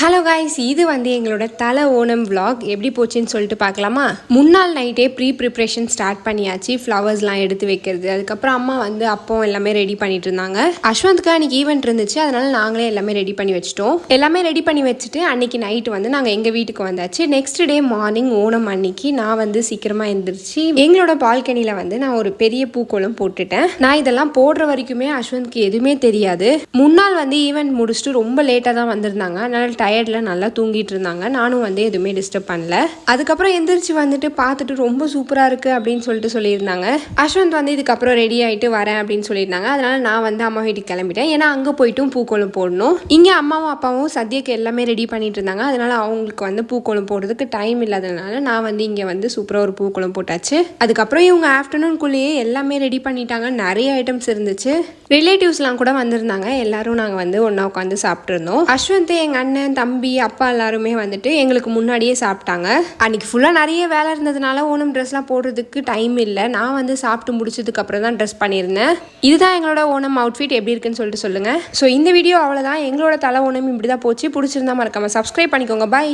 Hello guys, இது வந்து எங்களோட தலை ஓணம் vlog எப்படி போச்சுன்னு சொல்லிட்டு பார்க்கலாமா. முன்னாள் நைட்டே ப்ரிப்ரேஷன் ஸ்டார்ட் பண்ணியாச்சு. ஃப்ளவர்ஸ்லாம் எடுத்து வைக்கிறது, அதுக்கப்புறம் அம்மா வந்து அப்போ எல்லாமே ரெடி பண்ணிட்டு இருந்தாங்க. அஸ்வந்த்க்கு அன்னைக்கு ஈவெண்ட் இருந்துச்சு, அதனால நாங்களே எல்லாமே ரெடி பண்ணி வச்சிட்டோம். எல்லாமே ரெடி பண்ணி வச்சுட்டு அன்னைக்கு நைட்டு வந்து நாங்கள் எங்கள் வீட்டுக்கு வந்தாச்சு. நெக்ஸ்ட் டே மார்னிங் ஓணம் அன்னைக்கு நான் வந்து சீக்கிரமாக எழுந்திரிச்சு எங்களோட பால்கனியில் வந்து நான் ஒரு பெரிய பூக்கோளம் போட்டுட்டேன். நான் இதெல்லாம் போடுற வரைக்குமே அஸ்வந்த்க்கு எதுவுமே தெரியாது. முன்னாள் வந்து ஈவெண்ட் முடிச்சுட்டு ரொம்ப லேட்டாக தான் வந்திருந்தாங்க. அதனால டயர்ட்ல நல்லா தூங்கிட்டு இருந்தாங்க. நானும் வந்து எதுவுமே டிஸ்டர்ப் பண்ணல. அதுக்கப்புறம் எந்திரிச்சு வந்துட்டு பார்த்துட்டு ரொம்ப சூப்பராக இருக்கு அப்படின்னு சொல்லியிருந்தாங்க. அஸ்வந்த் வந்து இதுக்கப்புறம் ரெடி ஆகிட்டு வரேன் அப்படின்னு சொல்லியிருந்தாங்க. அதனால நான் வந்து அம்மா வீட்டுக்கு கிளம்பிட்டேன். ஏன்னா அங்கே போயிட்டும் பூக்கோளம் போடணும். இங்கே அம்மாவும் அப்பாவும் சத்யாக்கு எல்லாமே ரெடி பண்ணிட்டு இருந்தாங்க. அதனால அவங்களுக்கு வந்து பூக்கோளம் போடுறதுக்கு டைம் இல்லாததுனால நான் வந்து இங்கே வந்து சூப்பராக ஒரு பூக்கோளம் போட்டாச்சு. அதுக்கப்புறம் இவங்க ஆஃப்டர்நூன்குள்ளேயே எல்லாமே ரெடி பண்ணிட்டாங்க. நிறைய ஐட்டம்ஸ் இருந்துச்சு. ரிலேட்டிவ்ஸ்லாம் கூட வந்திருந்தாங்க. எல்லாரும் நாங்கள் வந்து ஒன்றா உட்காந்து சாப்பிட்டு இருந்தோம். அஸ்வந்த், எங்கள் அண்ணன், தம்பி, அப்பா எல்லாருமே வந்துட்டு எங்களுக்கு முன்னாடியே சாப்பிட்டாங்க. அன்னைக்கு ஃபுல்லாக நிறைய வேலை இருந்ததுனால ஓணம் ட்ரெஸ்லாம் போடுறதுக்கு டைம் இல்லை. நான் வந்து சாப்பிட்டு முடிச்சதுக்கு அப்புறம் தான் ட்ரெஸ் பண்ணியிருந்தேன். இதுதான் எங்களோட ஓணம் அவுட்ஃபிட். எப்படி இருக்குன்னு சொல்லிட்டு சொல்லுங்கள். ஸோ இந்த வீடியோ அவ்வளோதான். எங்களோட தலை ஓணம் இப்படி தான் போச்சு. பிடிச்சிருந்தா மறக்காமல் சப்ஸ்கிரைப் பண்ணிக்கோங்க. பாய்.